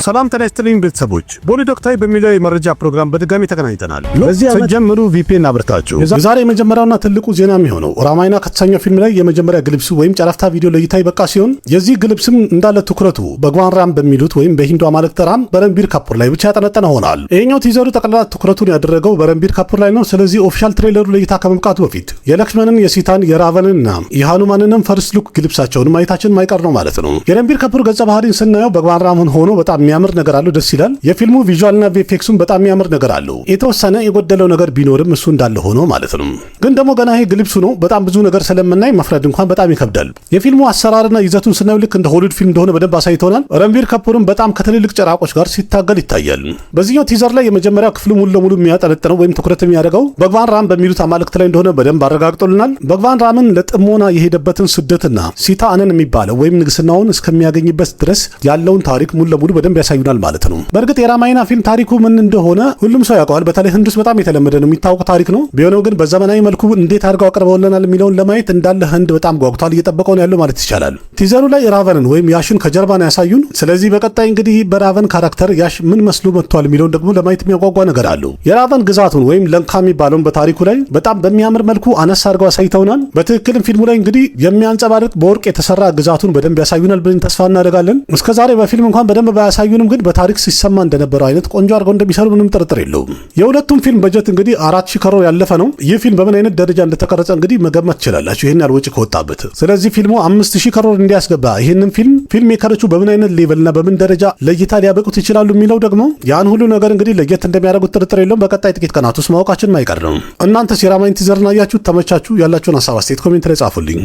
ሰላም ጤና ይስጥልኝ ቤተሰቦች፣ ቦሊ ዶክተር በሚለው የመረጃ ፕሮግራም በድጋሚ ተገናኝተናል። በዚህ ዓመት ጀምሩ ቪፒኤን አብርታችሁ ዛሬ የመጀመሪያውና ትልቁ ዜና የሚሆነው ራማይና ከተሰኘው ፊልም ላይ የመጀመሪያ ግልብሱ ወይም ጨረፍታ ቪዲዮ ለእይታ ይበቃ ሲሆን የዚህ ግልብስም እንዳለ ትኩረቱ በጓን ራም በሚሉት ወይም በሂንዱ አማልክት ራም በረንቢር ካፑር ላይ ብቻ ያጠነጠነ ሆኗል። ይሄኛው ቲዘሩ ጠቅላላ ትኩረቱን ያደረገው በረንቢር ካፑር ላይ ነው። ስለዚህ ኦፊሻል ትሬለሩ ለእይታ ከመብቃቱ በፊት የለክሽመንን፣ የሲታን፣ የራቨንንና የሃኑማንንም ፈርስት ሉክ ግልብሳቸውን ማየታችን ማይቀር ነው ማለት ነው። የረንቢር ካፑር ገጸ ባህሪን ስናየው በጓን ራም ሆኖ በጣም የሚያምር ነገር አለው፣ ደስ ይላል። የፊልሙ ቪዥዋልና ቪኤፍኤክሱም በጣም የሚያምር ነገር አለው። የተወሰነ የጎደለው ነገር ቢኖርም እሱ እንዳለ ሆኖ ማለት ነው። ግን ደግሞ ገና ይሄ ግልብሱ ነው። በጣም ብዙ ነገር ስለምናይ መፍረድ እንኳን በጣም ይከብዳል። የፊልሙ አሰራርና ይዘቱን ስናየው ልክ እንደ ሆሊውድ ፊልም እንደሆነ በደንብ አሳይቶናል። ረንቢር ካፑርም በጣም ከትልልቅ ጭራቆች ጋር ሲታገል ይታያል። በዚህኛው ቲዘር ላይ የመጀመሪያው ክፍሉ ሙሉ ለሙሉ የሚያጠነጥነው ወይም ትኩረት የሚያደርገው በጓን ራም በሚሉት አማልክት ላይ እንደሆነ በደንብ አረጋግጦልናል። በጓን ራምን ለጥሞና የሄደበትን ስደትና ሲታ አነን የሚባለው ወይም ንግስናውን እስከሚያገኝበት ድረስ ያለውን ታሪክ ሙሉ ለሙሉ በደንብ ያሳዩናል ማለት ነው። በእርግጥ የራማይና ፊልም ታሪኩ ምን እንደሆነ ሁሉም ሰው ያውቀዋል። በተለይ ህንድ ውስጥ በጣም የተለመደ ነው፣ የሚታወቅ ታሪክ ነው። ቢሆነው ግን በዘመናዊ መልኩ እንዴት አድርገው አቅርበውልናል የሚለውን ለማየት እንዳለ ህንድ በጣም ጓጉቷል፣ እየጠበቀው ነው ያለው ማለት ይቻላል። ቲዘሩ ላይ ራቨንን ወይም ያሽን ከጀርባ ነው ያሳዩን። ስለዚህ በቀጣይ እንግዲህ በራቨን ካራክተር ያሽ ምን መስሎ መጥቷል የሚለውን ደግሞ ለማየት የሚያጓጓ ነገር አለው። የራቨን ግዛቱን ወይም ለንካ የሚባለውን በታሪኩ ላይ በጣም በሚያምር መልኩ አነስ አድርገው አሳይተውናል። በትክክልም ፊልሙ ላይ እንግዲህ የሚያንጸባርቅ በወርቅ የተሰራ ግዛቱን በደንብ ያሳዩናል ብለን ተስፋ እናደርጋለን። እስከዛሬ በፊልም እንኳን በደንብ ባያሳዩንም ግን በታሪክ ሲሰማ እንደነበረው አይነት ቆንጆ አድርገው እንደሚሰሩ ምንም ጥርጥር የለውም። የሁለቱም ፊልም በጀት እንግዲህ 4000 ከሮር ያለፈ ነው። ይህ ፊልም በምን አይነት ደረጃ እንደተቀረጸ እንግዲህ መገመት ትችላላችሁ፣ ይሄን ያህል ወጪ ከወጣበት። ስለዚህ ፊልሙ 5000 ከሮር እንዲያስገባ ይሄንን ፊልም ሜከሮቹ በምን አይነት ሌቭልና በምን ደረጃ ለእይታ ሊያበቁት ይችላሉ የሚለው ደግሞ ያን ሁሉ ነገር እንግዲህ ለየት እንደሚያደርጉት ጥርጥር የለውም። በቀጣይ ጥቂት ቀናት ውስጥ ማወቃችን ማይቀር ነው። እናንተስ የራማይን ቲዘርን አያችሁት? ተመቻችሁ? ያላችሁን ሀሳብ አስተያየት ኮሜንት ላይ ጻፉልኝ።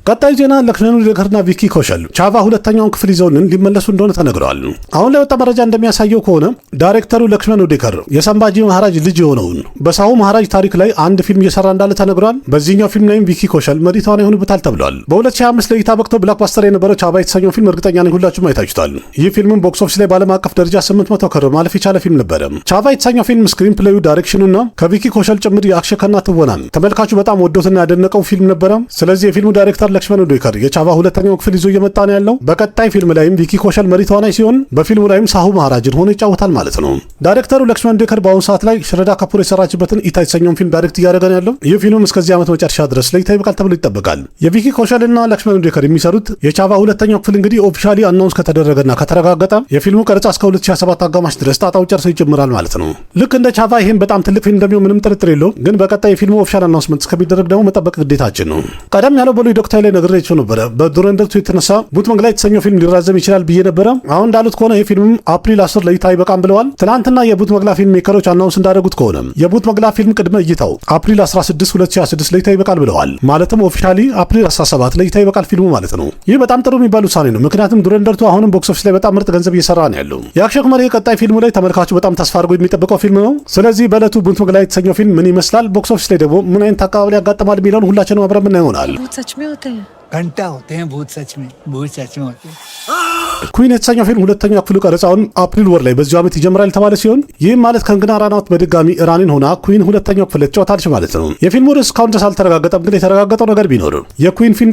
ቀጣይ ዜና ለክሽመን ኡዴከርና ቪኪ ኮሸል ቻቫ ሁለተኛውን ክፍል ይዘውልን ሊመለሱ እንደሆነ ተነግረዋል። አሁን ላይ ወጣ መረጃ እንደሚያሳየው ከሆነ ዳይሬክተሩ ለክሽመን ኡዴከር የሰንባጂ መሃራጅ ልጅ የሆነውን በሳሁ መሃራጅ ታሪክ ላይ አንድ ፊልም እየሰራ እንዳለ ተነግሯል። በዚህኛው ፊልም ላይም ቪኪ ኮሸል መሪ ተዋናይ ይሆንበታል ተብሏል። በ2025 ለእይታ በቅቶ ብላክባስተር የነበረው ቻቫ የተሰኘው ፊልም እርግጠኛ ነኝ ሁላችሁም አይታችሁታል። ይህ ፊልምም ቦክስ ኦፊስ ላይ በዓለም አቀፍ ደረጃ 800 ከሮር ማለፍ የቻለ ፊልም ነበረ። ቻቫ የተሰኘው ፊልም ስክሪን ፕሌዩ፣ ዳይሬክሽኑና ከቪኪ ኮሸል ጭምር የአክሽከና ትወናን ተመልካቹ በጣም ወዶትና ያደነቀው ፊልም ነበረ። ስለዚህ የፊልሙ ዳይሬክተር ለክሽመን ኡዴከር የቻቫ ሁለተኛው ክፍል ይዞ እየመጣ ነው ያለው። በቀጣይ ፊልም ላይም ቪኪ ኮሸል መሪ ተዋናይ ሲሆን በፊልሙ ላይም ሳሁ መሃራጅን ሆኖ ይጫወታል ማለት ነው። ዳይሬክተሩ ለክሽመን ኡዴከር በአሁኑ ሰዓት ላይ ሽረዳ ካፑር የሰራችበትን ኢታ የተሰኘውን ፊልም ዳይሬክት እያደረገ ነው ያለው። ይህ ፊልም እስከዚህ ዓመት መጨረሻ ድረስ ለእይታ ይበቃል ተብሎ ይጠበቃል። የቪኪ ኮሸልና ለክሽመን ኡዴከር የሚሰሩት የቻቫ ሁለተኛው ክፍል እንግዲህ ኦፊሻሊ አናውንስ ከተደረገና ከተረጋገጠ የፊልሙ ቀረጻ እስከ 2027 አጋማሽ ድረስ ጣጣው ጨርሶ ይጀምራል ማለት ነው። ልክ እንደ ቻቫ ይሄን በጣም ትልቅ ፊልም እንደሚሆን ምንም ጥርጥር የለውም። ግን በቀጣይ የፊልሙ ኦፊሻል አናውንስመንት እስከሚደረግ ደግሞ መጠበቅ ግዴታችን ነው። ቀደም ያለው ቦሊ ዶክተር ላይ ነግሬያችሁ ነበረ። በዱረንደር የተነሳ ቡት መግላ የተሰኘው ፊልም ሊራዘም ይችላል ብዬ ነበረ። አሁን እንዳሉት ከሆነ ይህ ፊልም አፕሪል 10 ለእይታ ይበቃም ብለዋል። ትናንትና የቡት መግላ ፊልም ሜከሮች አናውንስ እንዳደረጉት ከሆነ የቡት መግላ ፊልም ቅድመ እይታው አፕሪል 16 2026 ለእይታ ይበቃል ብለዋል። ማለትም ኦፊሻሊ አፕሪል 17 ለእይታ ይበቃል ፊልሙ ማለት ነው። ይህ በጣም ጥሩ የሚባል ውሳኔ ነው። ምክንያቱም ዱረንደርቱ አሁንም ቦክስ ኦፊስ ላይ በጣም ምርጥ ገንዘብ እየሰራ ነው ያለው። የአክሽን መሪ ቀጣይ ፊልሙ ላይ ተመልካቹ በጣም ተስፋ አድርጎ የሚጠብቀው ፊልም ነው። ስለዚህ በዕለቱ ቡት መግላ የተሰኘው ፊልም ምን ይመስላል፣ ቦክስ ኦፊስ ላይ ደግሞ ምን አይነት አቀባበል ያጋጥማል የሚለውን ሁላችንም አብረን ምን ይሆናል። घंटा होते हैं भूत सच में होते हैं። ኩዊን የተሰኘው ፊልም ሁለተኛው ክፍሉ ቀረጻውን አፕሪል ወር ላይ በዚሁ ዓመት ይጀምራል የተባለ ሲሆን ይህም ማለት ከንግና ራናውት በድጋሚ ኢራንን ሆና ኩዊን ሁለተኛው ክፍል ትጫወታለች ማለት ነው። የፊልሙ ርዕስ እስካሁን ድረስ አልተረጋገጠም። ግን የተረጋገጠው ነገር ቢኖር የኩዊን ፊልም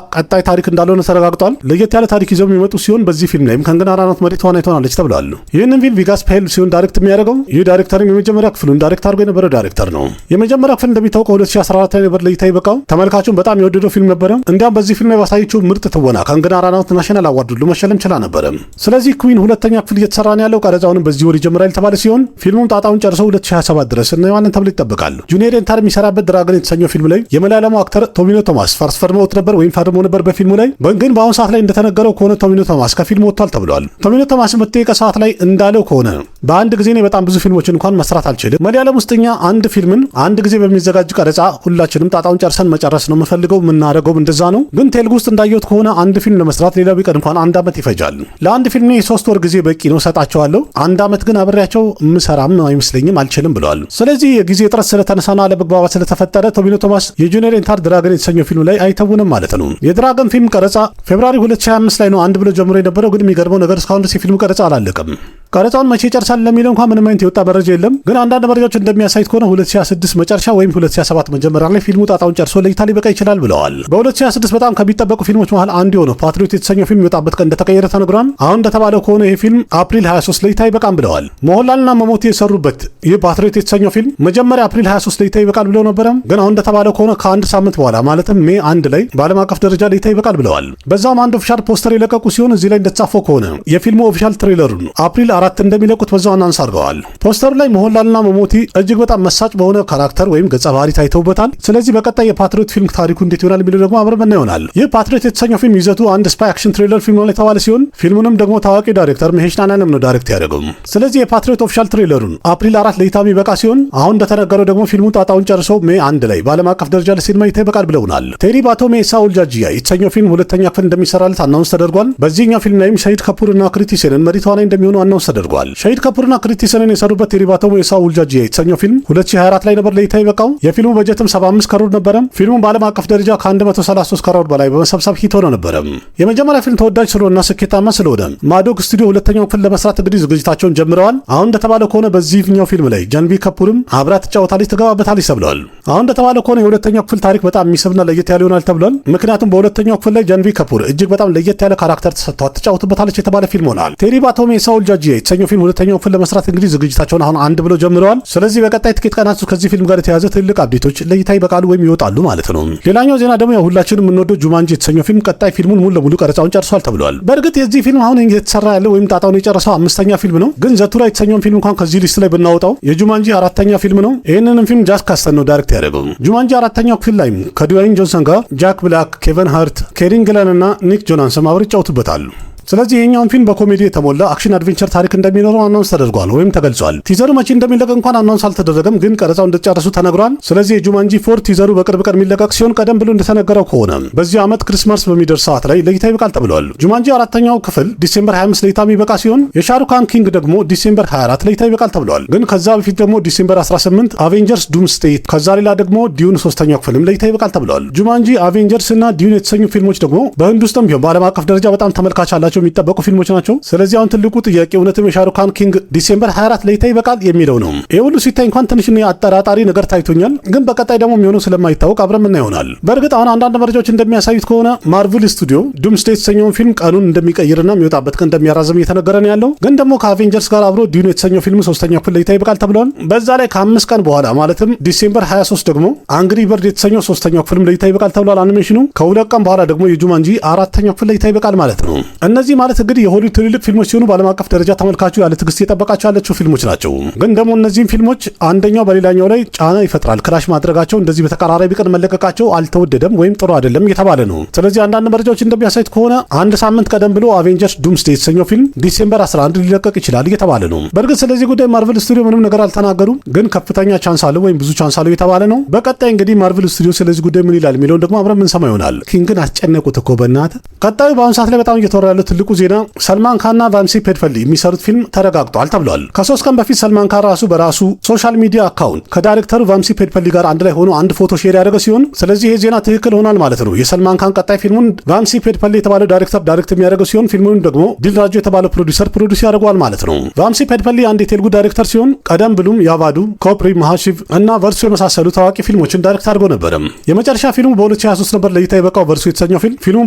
ቀጣይ ታሪክ እንዳልሆነ ተረጋግጧል። ለየት ያለ ታሪክ ይዘው የሚመጡ ሲሆን በዚህ ፊልም ላይም ከንግና ራናውት መሪ ተዋናይ ትሆናለች ተብሏል። ይህንን ፊልም ቪጋስ ፔል ሲሆን ዳይሬክት የሚያደርገው ይህ ዳይሬክተርም የመጀመሪያ ክፍሉን ዳይሬክት አድርጎ የነበረው ዳይሬክተር ነው። የመጀመሪያ ክፍል እንደሚታወቀው 2014 ላይ ነበር ለእይታ ይበቃው። ተመልካቹን በጣም የወደደው ፊልም ነበረ። እንዲያም በዚህ ፊልም ላይ ባሳየችው ምርጥ ትወና ከንግና ራናውት ናሽናል አዋርድ ሁሉ መሸለም ችላ ነበረ። ስለዚህ ኩዊን ሁለተኛ ክፍል እየተሰራ ነው ያለው። ቀረጻውንም በዚህ ወር ይጀምራል የተባለ ሲሆን ፊልሙም ጣጣውን ጨርሶ 2027 ድረስ እናየዋለን ተብሎ ይጠበቃል። ጁኒየር ኤንታር የሚሰራበት ድራገን የተሰኘው ፊልም ላይ የመላላሙ አክተር ቶሚኖ ቶማስ ፈርሞት ነበር ወይም ፈርሞ ነበር በፊልሙ ላይ። ግን በአሁኑ ሰዓት ላይ እንደተነገረው ከሆነ ቶሚኖ ቶማስ ከፊልሙ ወጥቷል ተብሏል። ቶሚኖ ቶማስ በተጠየቀ ሰዓት ላይ እንዳለው ከሆነ በአንድ ጊዜ ነው በጣም ብዙ ፊልሞችን እንኳን መስራት አልችልም። መላላም ውስጥኛ አንድ ፊልምን አንድ ጊዜ በሚዘጋጅ ቀረጻ ሁላችንም ጣጣውን ጨርሰን መጨረስ ነው የምፈልገው፣ የምናደርገው እንደዛ ነው። ግን ቴልጉ ውስጥ እንዳየሁት ከሆነ አንድ ፊልም ለመስራት ሌላው ቢቀር እንኳን 1 ዓመት ይፈጃል። ለአንድ ፊልም 3 ወር ጊዜ በቂ ነው ሰጣቸዋለሁ። 1 ዓመት ግን አብሬያቸው ምሰራም አይመስለኝም አልችልም ብለዋል። ስለዚህ የጊዜ እጥረት ስለተነሳና አለመግባባት ስለተፈጠረ ቶቢኖ ቶማስ የጁኒየር ኤንታር ድራገን የተሰኘው ፊልም ላይ አይተውንም ማለት ነው። የድራገን ፊልም ቀረጻ ፌብሩዋሪ 2025 ላይ ነው አንድ ብሎ ጀምሮ የነበረው። ግን የሚገርመው ነገር እስካሁን ድረስ የፊልሙ ቀረጻ አላለቀም። ቀረጻውን መቼ ይጨርሳል ለሚለው እንኳን ምንም አይነት የወጣ መረጃ የለም። ግን አንዳንድ መረጃዎች እንደሚያሳዩት ከሆነ 2026 መጨረሻ ወይም 2027 መጀመሪያ ላይ ፊልሙ ጣጣውን ጨርሶ ለእይታ ሊበቃ ይችላል ብለዋል። በ2026 በጣም ከሚጠበቁ ፊልሞች መሃል አንዱ የሆነው ፓትሪዮት የተሰኘው ፊልም የወጣበት ቀን እንደተቀየረ ተነግሯል። አሁን እንደተባለው ከሆነ ይህ ፊልም አፕሪል 23 ለእይታ ይበቃም ብለዋል። ሞሆንላልና መሞቲ የሰሩበት ይህ ፓትሪዮት የተሰኘው ፊልም መጀመሪያ አፕሪል 23 ለእይታ ይበቃል ብለው ነበረ። ግን አሁን እንደተባለው ከሆነ ከአንድ ሳምንት በኋላ ማለትም ሜይ 1 ላይ በዓለም አቀፍ ደረጃ ለእይታ ይበቃል ብለዋል። በዛውም አንድ ኦፊሻል ፖስተር የለቀቁ ሲሆን እዚህ ላይ እንደተጻፈው ከሆነ የፊልሙ ኦፊሻል ትሬለሩን አፕሪል 4 እንደሚለቁት በዛው አናውንስ አድርገዋል። ፖስተሩ ላይ ሞሆንላልና መሞቲ እጅግ በጣም መሳጭ በሆነ ካራክተር ወይም ገጸ ባህሪ ታይተውበታል። ስለዚህ በቀጣይ የፓትሪዮት ፊልም ታሪኩ እንዴት ይሆናል የሚለው ደግሞ አብረን ይሆናል። ይህ ፓትሪዮት የተሰኘው ፊልም ይዘቱ አንድ ስፓይ አክሽን ትሪለር ፊልም ነው የተባለ ሲሆን ፊልሙንም ደግሞ ታዋቂ ዳይሬክተር መሄሽ ናናንም ነው ዳይሬክት ያደረገው። ስለዚህ የፓትሪዮት ኦፊሻል ትሬለሩን አፕሪል 4 ለእይታ የሚበቃ ሲሆን አሁን እንደተነገረው ደግሞ ፊልሙ ጣጣውን ጨርሶ ሜይ 1 ላይ በዓለም አቀፍ ደረጃ ለሲኒማ እይታ ይበቃል ብለውናል። ቴሪ ባቶሜ ሳውል ጃጂያ የተሰኘው ፊልም ሁለተኛ ክፍል እንደሚሰራለት አናውንስ ተደርጓል። በዚህኛው ፊልም ላይም ሻሂድ ካፑርና ክሪቲ ሴነን መሪ ተዋናይ እንደሚሆኑ አናውንስ ተደርጓል። ሻሂድ ካፑርና ክሪቲ ሴነን የሰሩበት ቴሪ ባቶሜ ሳውል ጃጂያ የተሰኘው ፊልም 2024 ላይ ነበር ለእይታ ይበቃው። የፊልሙ በጀትም 75 ከሮር ነበረ። ፊልሙ በዓለም አቀፍ ደረጃ ከ133 ከሮር በላይ በመሰብሰብ ሂት ሆኖ ነበረ። የመጀመሪያ ፊልም ተወዳጅ ስለሆነና ስኬታማ ስለሆነ ማዶግ ስቱዲዮ ሁለተኛው ክፍል ለመስራት እንግዲህ ዝግጅታቸውን ጀምረዋል። አሁን እንደተባለው ከሆነ በዚህኛው ፊልም ላይ ጃንቪ ካፑርም አብራ ትጫወታለች፣ ትገባበታለች ተብሏል። አሁን እንደተባለው ከሆነ የሁለተኛው ክፍል ታሪክ በጣም የሚስብና ለየት ያለ ይሆናል ተብሏል። ምክንያቱም በሁለተኛው ክፍል ላይ ጃንቪ ካፑር እጅግ በጣም ለየት ያለ ካራክተር ተሰጥቷት ትጫወትበታለች የተባለ ፊልም ሆኗል። ቴሪ ባቶሜ ሳውል ጃጂያ የተሰኘው ፊልም ሁለተኛው ክፍል ለመስራት እንግዲህ ዝግጅታቸውን አሁን አንድ ብሎ ጀምረዋል። ስለዚህ በቀጣይ ጥቂት ቀናት ከዚህ ፊልም ጋር የተያዘ ትልቅ አፕዴቶች ለእይታ ይበቃሉ ወይም ይወጣሉ ማለት ነው። ሌላኛው ዜና ደግሞ ሁላችንም የምንወደው ጁማንጂ የተሰኘው ፊልም ቀጣይ ፊልሙን ሙሉ ለሙሉ ቀረጻውን ጨርሷል ተብሏል። በእርግጥ የዚህ ፊልም አሁን የተሰራ ያለው ወይም ጣጣውን የጨረሰው 5ኛ ፊልም ነው። ግን ዘቱራ የተሰኘውን ፊልም እንኳን ከዚህ ሊስት ላይ ብናወጣው የጁማንጂ 4ኛ ፊልም ነው። ይህንንም ፊልም ጃክ ካስተን ነው ዳይሬክት ያደረገው። ጁማንጂ 4ኛው ክፍል ላይ ከድዋይን ጆንሰን ጋር ጃክ ብላክ፣ ኬቨን ሃርት፣ ኬሪን ግለን እና ኒክ ጆናንሰን አብረው ይጫወቱበታል። ስለዚህ ይሄኛውን ፊልም በኮሜዲ የተሞላ አክሽን አድቬንቸር ታሪክ እንደሚኖረው አናውንስ ተደርጓል ወይም ተገልጿል። ቲዘሩ መቼ እንደሚለቀቅ እንኳን አናውንስ አልተደረገም፣ ግን ቀረጻው እንደጨረሱ ተነግሯል። ስለዚህ የጁማንጂ 4 ቲዘሩ በቅርብ ቀን የሚለቀቅ ሲሆን ቀደም ብሎ እንደተነገረው ከሆነ በዚህ ዓመት ክሪስማስ በሚደርስ ሰዓት ላይ ለእይታ ይበቃል ተብሏል። ጁማንጂ 4ኛው ክፍል ዲሴምበር 25 ለእይታ የሚበቃ ሲሆን የሻሩካን ኪንግ ደግሞ ዲሴምበር 24 ለእይታ ይበቃል ተብሏል። ግን ከዛ በፊት ደግሞ ዲሴምበር 18 አቬንጀርስ ዱምስዴይ፣ ከዛ ሌላ ደግሞ ዲዩን 3ኛው ክፍልም ለእይታ ይበቃል ተብሏል። ጁማንጂ፣ አቬንጀርስ እና ዲዩን የተሰኙ ፊልሞች ደግሞ በህንድ ውስጥም ቢሆን በዓለም አቀፍ ደረጃ በጣም ተመልካች አላቸው የሚጠበቁ ፊልሞች ናቸው። ስለዚህ አሁን ትልቁ ጥያቄ እውነትም የሻሩካን ኪንግ ዲሴምበር 24 ለእይታ ይበቃል የሚለው ነው። ይሄ ሁሉ ሲታይ እንኳን ትንሽ አጠራጣሪ ነገር ታይቶኛል። ግን በቀጣይ ደግሞ የሚሆነው ስለማይታወቅ አብረን ምን ይሆናል። በእርግጥ አሁን አንዳንድ መረጃዎች እንደሚያሳዩት ከሆነ ማርቨል ስቱዲዮ ዱምስዴይ የተሰኘውን ፊልም ቀኑን እንደሚቀይርና የሚወጣበት ቀን እንደሚያራዝም እየተነገረ ነው ያለው። ግን ደግሞ ከአቬንጀርስ ጋር አብሮ ዲዩን የተሰኘው ፊልም 3ኛው ክፍል ለእይታ ይበቃል ተብሏል። በዛ ላይ ከ5 ቀን በኋላ ማለትም ዲሴምበር 23 ደግሞ አንግሪ በርድ የተሰኘው 3ኛው ክፍልም ለእይታ ይበቃል ተብሏል። አኒሜሽኑ ከ2 ቀን በኋላ ደግሞ የጁማንጂ 4ኛው ክፍል ለእይታ ይበቃል ማለት ነው። እነዚህ ማለት እንግዲህ የሆሊውድ ትልልቅ ፊልሞች ሲሆኑ በዓለም አቀፍ ደረጃ ተመልካቹ ያለ ትዕግስት የጠበቃቸው ያለችው ፊልሞች ናቸው። ግን ደግሞ እነዚህም ፊልሞች አንደኛው በሌላኛው ላይ ጫና ይፈጥራል። ክላሽ ማድረጋቸው እንደዚህ በተቀራራቢ ቀን መለቀቃቸው አልተወደደም ወይም ጥሩ አይደለም እየተባለ ነው። ስለዚህ አንዳንድ መረጃዎች እንደሚያሳዩት ከሆነ አንድ ሳምንት ቀደም ብሎ አቬንጀርስ ዱምስዴይ የተሰኘው ፊልም ዲሴምበር 11 ሊለቀቅ ይችላል እየተባለ ነው። በእርግጥ ስለዚህ ጉዳይ ማርቨል ስቱዲዮ ምንም ነገር አልተናገሩም። ግን ከፍተኛ ቻንስ አለው ወይም ብዙ ቻንስ አለው እየተባለ ነው። በቀጣይ እንግዲህ ማርቨል ስቱዲዮ ስለዚህ ጉዳይ ምን ይላል የሚለውን ደግሞ አብረን ምንሰማ ይሆናል። ኪንግን አስጨነቁት እኮ በእናትህ። ቀጣዩ በአሁኑ ሰዓት ላይ በጣም እየተወራ ያለው ትልቁ ዜና ሰልማን ካንና ቫንሲ ፔድፈሊ የሚሰሩት ፊልም ተረጋግጧል ተብሏል። ከ3 ቀን በፊት ሰልማን ካን ራሱ በራሱ ሶሻል ሚዲያ አካውንት ከዳይሬክተሩ ቫንሲ ፔድፈሊ ጋር አንድ ላይ ሆኖ አንድ ፎቶ ሼር ያደረገ ሲሆን ስለዚህ ይሄ ዜና ትክክል ሆኗል ማለት ነው። የሰልማን ካን ቀጣይ ፊልሙን ቫንሲ ፔድፈሊ የተባለው ዳይሬክተር ዳይሬክት የሚያደርገው ሲሆን ፊልሙን ደግሞ ዲል ራጁ የተባለው ፕሮዲውሰር ፕሮዲውስ ያደርገዋል ማለት ነው። ቫንሲ ፔድፈሊ አንድ የቴሉጉ ዳይሬክተር ሲሆን ቀደም ብሎም ያቫዱ፣ ኮፕሪ፣ መሃሺቭ እና ቨርሱ የመሳሰሉ ታዋቂ ፊልሞችን ዳይሬክት አድርጎ ነበር። የመጨረሻ ፊልሙ በ2023 ነበር ለእይታ የበቃው ቨርሱ የተሰኘው ፊልም። ፊልሙ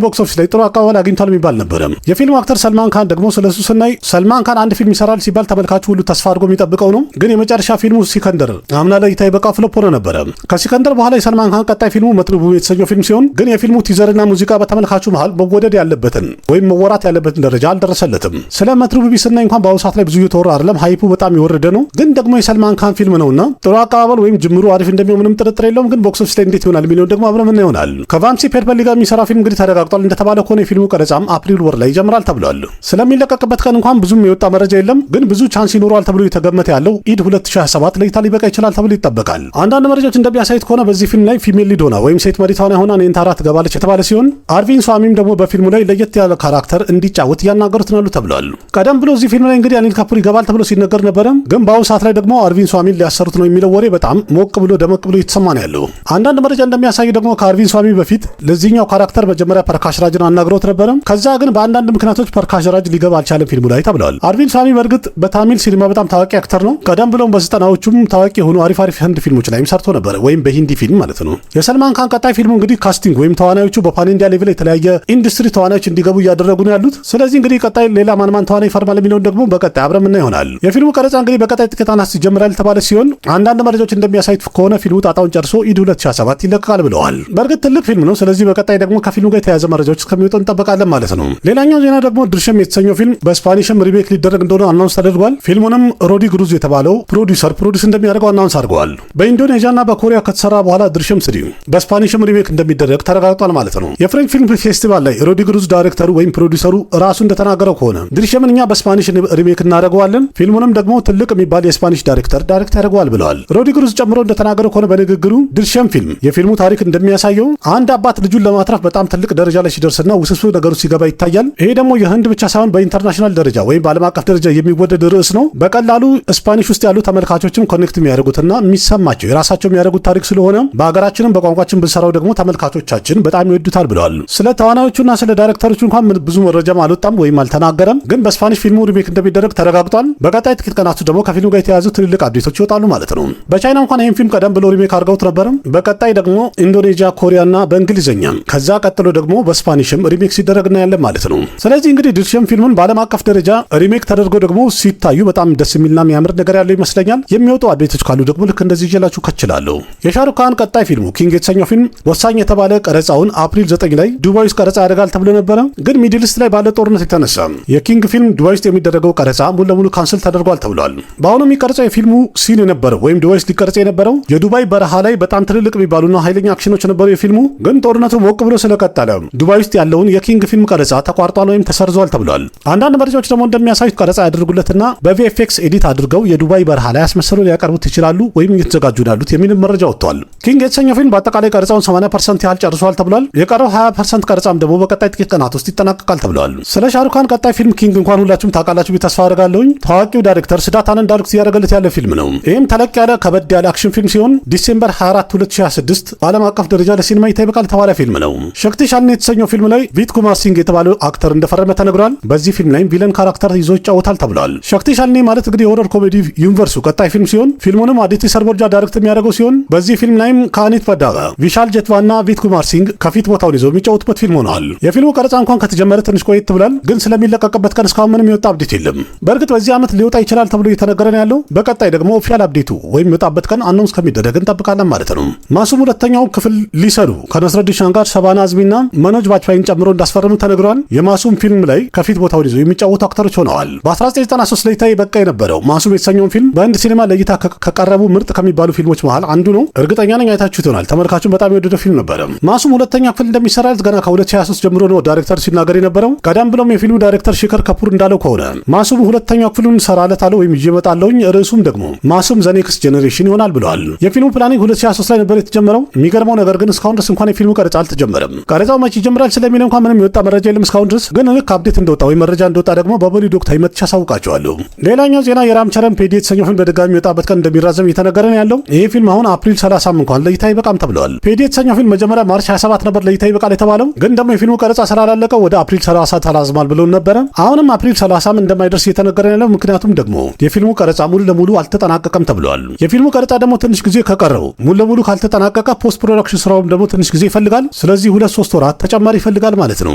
ቦክስ ኦፊስ ላይ ጥሩ አቀባበል አግኝቷል የሚባል ነበር። የፊልሙ አክተር ሰልማን ካን ደግሞ ስለሱ ስናይ ሰልማን ካን አንድ ፊልም ይሰራል ሲባል ተመልካቹ ሁሉ ተስፋ አድርጎ የሚጠብቀው ነው። ግን የመጨረሻ ፊልሙ ሲከንደር አምና ለእይታ የበቃው ፍሎፕ ሆኖ ነበረ። ከሲከንደር በኋላ የሰልማን ካን ቀጣይ ፊልሙ መጥሉቡ የተሰኘው ፊልም ሲሆን ግን የፊልሙ ቲዘርና ሙዚቃ በተመልካቹ መሃል መወደድ ያለበትን ወይም መወራት ያለበትን ደረጃ አልደረሰለትም። ስለ መጥሉቡ ስናይ እንኳን በአሁኑ ሰዓት ላይ ብዙ የተወራ አይደለም። ሃይፑ በጣም የወረደ ነው። ግን ደግሞ የሰልማን ካን ፊልም ነውና ጥሩ አቀባበል ወይም ጅምሩ አሪፍ እንደሚሆን ምንም ጥርጥር የለውም። ግን ቦክስ ኦፊስ ላይ እንዴት ይሆናል የሚለውን ደግሞ አብረን ምን ይሆናል። ከቫንሲ ፔድፈሊ ጋር የሚሰራ ፊልም እንግዲህ ተረጋግጧል። እንደተባለ ከሆነ የፊልሙ ቀረጻም አፕሪል ወር ላይ ይጀምራል ተብሏል። ስለሚለቀቅበት ቀን እንኳን ብዙም የወጣ መረጃ የለም፣ ግን ብዙ ቻንስ ይኖረዋል ተብሎ የተገመተ ያለው ኢድ 2027 ለይታ ሊበቃ ይችላል ተብሎ ይጠበቃል። አንዳንድ መረጃዎች እንደሚያሳዩት ከሆነ በዚህ ፊልም ላይ ፊሜል ሊድ ሆና ወይም ሴት መሪ ተዋናይ ሆና ነይንታራ ትገባለች የተባለ ሲሆን አርቪን ሷሚም ደግሞ በፊልሙ ላይ ለየት ያለ ካራክተር እንዲጫወት እያናገሩት ነው ተብሏል። ቀደም ብሎ እዚህ ፊልም ላይ እንግዲህ አኒል ካፑር ይገባል ተብሎ ሲነገር ነበረ፣ ግን በአሁኑ ሰዓት ላይ ደግሞ አርቪን ሷሚን ሊያሰሩት ነው የሚለው ወሬ በጣም ሞቅ ብሎ ደመቅ ብሎ እየተሰማ ነው ያለው። አንዳንድ መረጃ እንደሚያሳይ ደግሞ ከአርቪን ሷሚ በፊት ለዚህኛው ካራክተር መጀመሪያ ፐርካሽ ራጅን አናግረውት ነበረ። ከዛ ግን በአንዳንድ ምክንያቶች ፐርካሽ ራጅ ሊገባ አልቻለም ፊልሙ ላይ ተብሏል። አርቪን ሷሚ በእርግጥ በታሚል ሲኒማ በጣም ታዋቂ አክተር ነው። ቀደም ብሎም በ90ዎቹም ታዋቂ የሆኑ አሪፍ ህንድ ፊልሞች ላይም ሰርቶ ነበረ፣ ወይም በሂንዲ ፊልም ማለት ነው። የሰልማን ካን ቀጣይ ፊልሙ እንግዲህ ካስቲንግ ወይም ተዋናዮቹ በፓን ኢንዲያ ሌቭል የተለያየ ኢንዱስትሪ ተዋናዮች እንዲገቡ እያደረጉ ነው ያሉት። ስለዚህ እንግዲህ ቀጣይ ሌላ ማን ተዋናይ ይፈርማል የሚለውን ደግሞ በቀጣይ አብረን ምና ይሆናል። የፊልሙ ቀረጻ እንግዲህ በቀጣይ ጥቂት አናት ይጀምራል የተባለ ሲሆን አንዳንድ መረጃዎች እንደሚያሳዩት ከሆነ ፊልሙ ጣጣውን ጨርሶ ኢድ 2027 ይለቀቃል ብለዋል። በእርግጥ ትልቅ ፊልም ነው። ስለዚህ በቀጣይ ደግሞ ከፊልሙ ጋር የተያያዘ መረጃዎች እስከሚወጡ እንጠብቃለን ማለት ነው። ሌላኛው ዜና ደግሞ ድርሸም የተሰኘው ፊልም በስፓኒሽም ሪሜክ ሊደረግ እንደሆነ አናውንስ ተደርጓል። ፊልሙንም ሮዲ ግሩዝ የተባለው ፕሮዲውስ እንደሚያደርገው አናውንስ አድርገዋል። በኢንዶኔዥያና በኮሪያ ከተሰራ በኋላ ድርሸም ስሪ በስፓኒሽም ሪሜክ እንደሚደረግ ተረጋግጧል ማለት ነው። የፍሬንች ፊልም ፌስቲቫል ላይ ሮዲ ግሩዝ ዳይሬክተሩ ወይም ፕሮዲውሰሩ ራሱ እንደተናገረው ከሆነ ድርሸምን እኛ በስፓኒሽ ሪሜክ እናደርገዋለን፣ ፊልሙንም ደግሞ ትልቅ የሚባል የስፓኒሽ ዳይሬክተር ያደርገዋል ብለዋል። ሮዲ ግሩዝ ጨምሮ እንደተናገረው ከሆነ በንግግሩ ድርሸም ፊልም የፊልሙ ታሪክ እንደሚያሳየው አንድ አባት ልጁን ለማትረፍ በጣም ትልቅ ደረጃ ላይ ሲደርስና ውስብስብ ነገሮች ሲገባ ይታያል። ይሄ ደግሞ የህንድ ብቻ ሳይሆን በኢንተርናሽናል ደረጃ ወይም በዓለም አቀፍ ደረጃ የሚወደድ ርዕስ ነው። በቀላሉ ስፓኒሽ ውስጥ ያሉ ተመልካቾችም ኮኔክት የሚያደርጉትና የሚሰማቸው የራሳቸው የሚያደርጉት ታሪክ ስለሆነ በሀገራችንም በቋንቋችን ብንሰራው ደግሞ ተመልካቾቻችን በጣም ይወዱታል ብለዋል። ስለ ተዋናዮቹና ስለ ዳይሬክተሮቹ እንኳን ብዙ መረጃም አልወጣም ወይም አልተናገረም፣ ግን በስፓኒሽ ፊልሙ ሪሜክ እንደሚደረግ ተረጋግጧል። በቀጣይ ጥቂት ቀናቱ ደግሞ ከፊልሙ ጋር የተያዙ ትልልቅ አፕዴቶች ይወጣሉ ማለት ነው። በቻይና እንኳን ይህን ፊልም ቀደም ብሎ ሪሜክ አድርገውት ነበር። በቀጣይ ደግሞ ኢንዶኔዥያ፣ ኮሪያና በእንግሊዝኛ ከዛ ቀጥሎ ደግሞ በስፓኒሽም ሪሜክ ሲደረግ እናያለን ማለት ነው። ስለዚህ እንግዲህ ድርሸም ፊልሙን በዓለም አቀፍ ደረጃ ሪሜክ ተደርጎ ደግሞ ሲታዩ በጣም ደስ የሚልና የሚያምር ነገር ያለው ይመስለኛል። የሚወጡ አፕዴቶች ካሉ ደግሞ ልክ እንደዚህ ይዤላችሁ ከችላለሁ። የሻሩክ ካን ቀጣይ ፊልሙ ኪንግ የተሰኘው ፊልም ወሳኝ የተባለ ቀረጻውን አፕሪል 9 ላይ ዱባይ ውስጥ ቀረጻ ያደርጋል ተብሎ ነበረ፣ ግን ሚድል ኢስት ላይ ባለ ጦርነት የተነሳ የኪንግ ፊልም ዱባይ ውስጥ የሚደረገው ቀረጻ ሙሉ ለሙሉ ካንስል ተደርጓል ተብሏል። በአሁኑ የሚቀረጸው የፊልሙ ሲን የነበረው ወይም ዱባይ ውስጥ ሊቀረጽ የነበረው የዱባይ በረሃ ላይ በጣም ትልልቅ የሚባሉና ኃይለኛ አክሽኖች ነበሩ የፊልሙ፣ ግን ጦርነቱ ሞቅ ብሎ ስለቀጠለ ዱባይ ውስጥ ያለውን የኪንግ ፊልም ቀረጻ ተቋርጧል ወይም ተሰርዟል ተብሏል። አንዳንድ መረጃዎች ደግሞ እንደሚያሳዩት ቀረጻ ያደርጉለትና በቪኤፍኤክስ ኤዲት አድርገው የዱባይ በረሃ ላይ አስመሰሉ ሊያቀርቡት ይችላሉ ወይም እየተዘጋጁ ያሉት የሚል መረጃ ወጥቷል። ኪንግ የተሰኘው ፊልም በአጠቃላይ ቀረጻውን 80% ያህል ጨርሷል ተብሏል። የቀረው 20% ቀረጻም ደግሞ በቀጣይ ጥቂት ቀናት ውስጥ ይጠናቀቃል ተብሏል። ስለ ሻሩክ ካን ቀጣይ ፊልም ኪንግ እንኳን ሁላችሁም ታውቃላችሁ ብዬ ተስፋ አደርጋለሁኝ። ታዋቂው ዳይሬክተር ሲዳርት አነንድ ዳይሬክት እያደረገለት ያለ ፊልም ነው። ይህም ተለቅ ያለ ከበድ ያለ አክሽን ፊልም ሲሆን ዲሴምበር 24 2026 በዓለም አቀፍ ደረጃ ለሲኒማ ይታይበቃል ተባለ ፊልም ነው። ሸክቲ ሻልን የተሰኘው ፊልም ላይ ቪት ኩማር ሲንግ የተባለው አክተር እንደፈረመ ተነግሯል። በዚህ ፊልም ላይም ቪለን ካራክተር ይዞ ይጫወታል ተብሏል። ሸክቲ ሻልኒ ማለት እንግዲህ የሆረር ኮሜዲ ዩኒቨርሱ ቀጣይ ፊልም ሲሆን ፊልሙንም አዲቲ ሰርቦርጃ ዳይሬክት የሚያደርገው ሲሆን በዚህ ፊልም ላይም ካኒት ፈዳጋ፣ ቪሻል ጀትዋና ቪት ኩማር ሲንግ ከፊት ቦታውን ይዘው የሚጫወቱበት ፊልም ሆነዋል። የፊልሙ ቀረጻ እንኳን ከተጀመረ ትንሽ ቆየት ብሏል፣ ግን ስለሚለቀቅበት ቀን እስካሁን ምንም የወጣ አፕዴት የለም። በእርግጥ በዚህ ዓመት ሊወጣ ይችላል ተብሎ እየተነገረ ነው ያለው። በቀጣይ ደግሞ ኦፊሻል አፕዴቱ ወይም የሚወጣበት ቀን አናውንስ ከሚደረግ እንጠብቃለን ማለት ነው። ማሱም ሁለተኛው ክፍል ሊሰሩ ከነስረዲን ሻንጋር፣ ሸባና አዝሚና መኖጅ ባጅፓይን ጨምሮ እንዳስፈረሙ ተነግሯል። የማሱም ፊልም ላይ ከፊት ቦታውን ይዘው የሚጫወቱ አክተሮች ሆነዋል። በ1993 ለይታ በቃ የነበረው ማሱም የተሰኘውን ፊልም በህንድ ሲኒማ ለእይታ ከቀረቡ ምርጥ ከሚባሉ ፊልሞች መሃል አንዱ ነው። እርግጠኛ ነኝ አይታችሁት ይሆናል። ተመልካቹን በጣም የወደደው ፊልም ነበረ። ማሱም ሁለተኛ ክፍል እንደሚሰራለት ገና ከ2023 ጀምሮ ነው ዳይሬክተር ሲናገር የነበረው። ቀደም ብሎም የፊልሙ ዳይሬክተር ሺከር ከፑር እንዳለው ከሆነ ማሱም ሁለተኛው ክፍሉን ሰራለታለሁ ወይም ይዤ እመጣለሁኝ፣ ርዕሱም ደግሞ ማሱም ዘ ኔክስት ጄኔሬሽን ይሆናል ብለዋል። የፊልሙ ፕላኒንግ 2023 ላይ ነበር የተጀመረው። የሚገርመው ነገር ግን እስካሁን ድረስ እንኳን የፊልሙ ቀረጻ አልተጀመረም። ቀረጻው መቼ ይጀምራል ስለሚለው እንኳን ምንም የወጣ መረጃ የለም እስካሁን ድረስ። ግን ልክ አፕዴት እንደወጣ ወይም መረጃ እንደወጣ ደግሞ በቦሊውድ ወቅታዊ መጥቻ አሳውቃቸዋለሁ። ሌላኛው ዜና የራም ቸረን ፔዲ የተሰኘው ፊልም በድጋሚ የሚወጣበት ቀን እንደሚራዘም እየተነገረ ነው ያለው። ይሄ ፊልም አሁን አፕሪል 30 እንኳን ለይታ ይበቃም ተብለዋል። ፔዲ የተሰኘው ፊልም መጀመሪያ ማርች 27 ነበር ለይታ ይበቃል የተባለው፣ ግን ደግሞ የፊልሙ ቀረጻ ስላላለቀው ወደ አፕሪል 30 ተራዝሟል ብለው ነበረ። አሁንም አፕሪል 30 እንደማይደርስ እየተነገረ ነው ያለው። ምክንያቱም ደግሞ የፊልሙ ቀረጻ ሙሉ ለሙሉ አልተጠናቀቀም ተብለዋል። የፊልሙ ቀረጻ ደግሞ ትንሽ ጊዜ ከቀረው ሙሉ ለሙሉ ካልተጠናቀቀ ፖስት ፕሮዳክሽን ስራውም ደግሞ ትንሽ ጊዜ ይፈልጋል። ስለዚህ 2-3 ወራት ተጨማሪ ይፈልጋል ማለት ነው።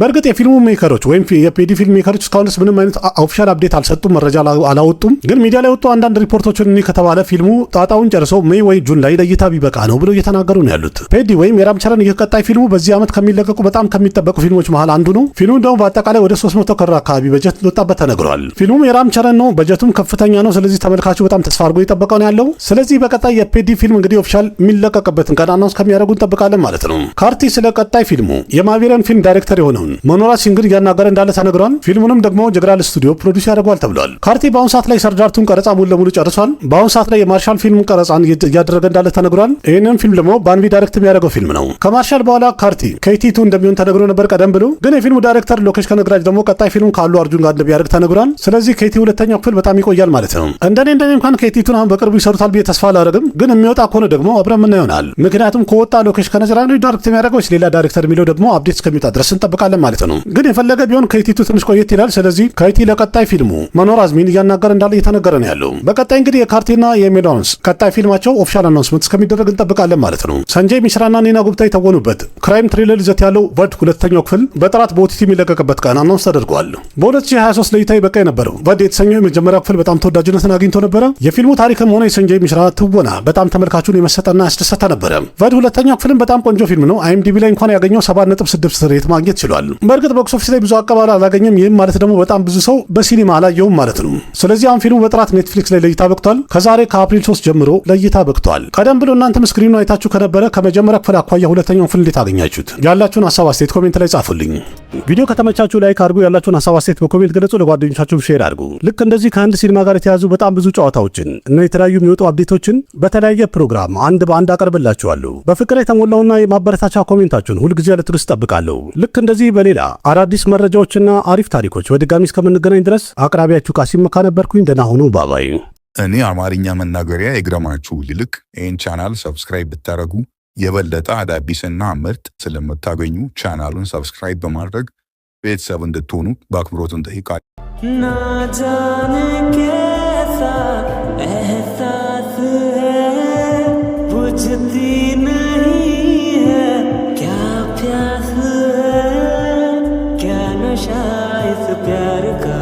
በእርግጥ የፊልሙ ሜከሮች ወይም የፔዲ ፊልም ሜከሮች እስካሁን ድረስ ምንም አይነት ኦፊሻል አፕዴት አልሰጡም፣ መረጃ አላወጡም። ግን ሚዲያ ላይ ወጡ አንዳንድ ሪፖርቶችን እኒ ከተባለ ፊልሙ ጣጣውን ጨርሰው ሜይ ወይ ጁን ላይ ለእይታ ቢበቃ ነው ብለው እየተናገሩ ነው ያሉት። ፔዲ ወይም የራም ቸረን ይህ ቀጣይ ፊልሙ በዚህ ዓመት ከሚለቀቁ በጣም ከሚጠበቁ ፊልሞች መሃል አንዱ ነው። ፊልሙ ደግሞ በአጠቃላይ ወደ 300 ከራ አካባቢ በጀት እንደወጣበት ተነግሯል። ፊልሙ የራም ቸረን ነው፣ በጀቱም ከፍተኛ ነው። ስለዚህ ተመልካቹ በጣም ተስፋ አድርጎ የጠበቀው ነው ያለው። ስለዚህ በቀጣይ የፔዲ ፊልም እንግዲህ ኦፊሻል የሚለቀቅበትን ቀን አናውንስ ከሚያደርጉ እንጠብቃለን ማለት ነው። ካርቲ ስለ ቀጣይ ፊልሙ የማቪረን ፊልም ዳይሬክተር የሆነውን መኖራ ሲንግን እያናገረ እንዳለ ተነግሯል። ፊልሙንም ደግሞ ጀግራል ስቱዲዮ ፕሮዲውስ ያደርገዋል ተብሏል። ካርቲ በአሁኑ ሰዓት ላይ ሰርዳርቱን ቀረጻ ሙሉ ለሙሉ ጨርሷል። በአሁኑ ሰዓት ላይ የማርሻል ፊልም ቀረጻን እያደረገ እንዳለ ተነግሯል። ይህንን ፊልም ደግሞ ባንቢ ዳይሬክት የሚያደርገው ፊልም ነው። ከማርሻል በኋላ ካርቲ KT2 እንደሚሆን ተነግሮ ነበር ቀደም ብሎ። ግን የፊልሙ ዳይሬክተር ሎኬሽ ከነግራጅ ደግሞ ቀጣይ ፊልም ከአሉ አርጁን ጋር እንደሚያደርግ ተነግሯል። ስለዚህ KT ሁለተኛው ክፍል በጣም ይቆያል ማለት ነው። እንደኔ እንኳን KT2 አሁን በቅርቡ ይሰሩታል ብዬ ተስፋ አላደርግም። ግን የሚወጣ ከሆነ ደግሞ አብረን ምን ይሆናል። ምክንያቱም ከወጣ ሎኬሽ ከነግራጅ ነው ዳይሬክት የሚያደርገው ወይስ ሌላ ዳይሬክተር የሚለው ደግሞ አፕዴት እስከሚወጣ ድረስ እንጠብቃለን ማለት ነው። ግን የፈለገ ቢሆን KT2 ትንሽ ቆየት ይላል። ስለዚህ KT ለቀጣይ ፊልሙ መኖር አዝሚን እያናገረ እንዳለ እየተነገረ ነው ያለው። በቀጣይ እንግዲህ የካርቲና የሜዶንስ ቀጣይ ፊልማቸው ኦፊሻል አናውንስመንት እስከሚደረግ እንጠብቃለን ማለት ነው። ሰንጀይ ሚሽራና ኒና ጉብታ የተወኑበት ክራይም ትሪለር ይዘት ያለው ቨድ ሁለተኛው ክፍል በጥራት በኦቲቲ የሚለቀቅበት ቀን አናውንስ ተደርጓል። በ2023 ለእይታ ይበቃ የነበረው ቨድ የተሰኘው የመጀመሪያ ክፍል በጣም ተወዳጅነትን አግኝቶ ነበረ። የፊልሙ ታሪክም ሆነ የሰንጀይ ሚሽራ ትወና በጣም ተመልካቹን የመሰጠና ያስደሰተ ነበረ። ቨድ ሁለተኛው ክፍልም በጣም ቆንጆ ፊልም ነው። IMDb ላይ እንኳን ያገኘው 7.6 ሬት ማግኘት ችሏል። በእርግጥ ቦክስ ኦፊስ ላይ ብዙ አቀባበል አላገኘም። ይህም ማለት ደግሞ በጣም ብዙ ሰው በሲኒማ አላየውም ማለት ነው። ስለዚህ አሁን ፊልሙ በጥራት ኔትፍሊክስ ላይ ለእይታ በቅቷል። ከዛሬ ከአፕሪል 3 ጀምሮ ለእይታ በቅቷል። ቀደም ብሎ እናንተም ስክሪኑ አይታችሁ ከነበረ ከመጀመሪያ ክፍል አኳያ ሁለተኛውን ክፍል እንዴት አገኛችሁት? ያላችሁን ሀሳብ አስተያየት ኮሜንት ላይ ጻፉልኝ። ቪዲዮ ከተመቻችሁ ላይክ አድርጉ። ያላችሁን ሀሳብ አስተያየት በኮሜንት ገለጹ። ለጓደኞቻችሁ ሼር አድርጉ። ልክ እንደዚህ ከአንድ ሲኒማ ጋር የተያዙ በጣም ብዙ ጨዋታዎችን እና የተለያዩ የሚወጡ አፕዴቶችን በተለያየ ፕሮግራም አንድ በአንድ አቀርብላችኋለሁ። በፍቅር የተሞላውና የማበረታቻ ኮሜንታችሁን ሁልጊዜ ለትርስ ጠብቃለሁ። ልክ እንደዚህ በሌላ አዳዲስ መረጃዎችና አሪፍ ታሪኮች በድጋሚ እስከምንገናኝ ድረስ አቅራቢያችሁ ቃሲም መካ ነበርኩኝ። ደህና ሁኑ። ባባይ። እኔ አማርኛ መናገሪያ ይግረማችሁ ይልቅ ይህን ቻናል ሰብስክራይብ ብታደረጉ የበለጠ አዳዲስና ምርጥ ስለምታገኙ ቻናሉን ሰብስክራይብ በማድረግ ቤተሰብ እንድትሆኑ በአክብሮት እንጠይቃለን። ना जाने कैसा एहसास है बुझती नहीं है क्या प्यास है क्या नशा इस प्यार का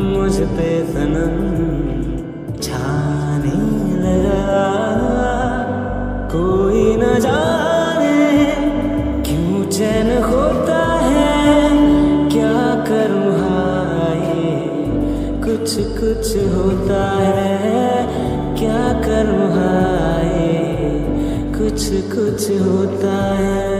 मुझ पे सनम छाने लगा कोई न जाने क्यों चैन होता है क्या करूँ कुछ कुछ होता है क्या करूँ हाय कुछ कुछ होता है।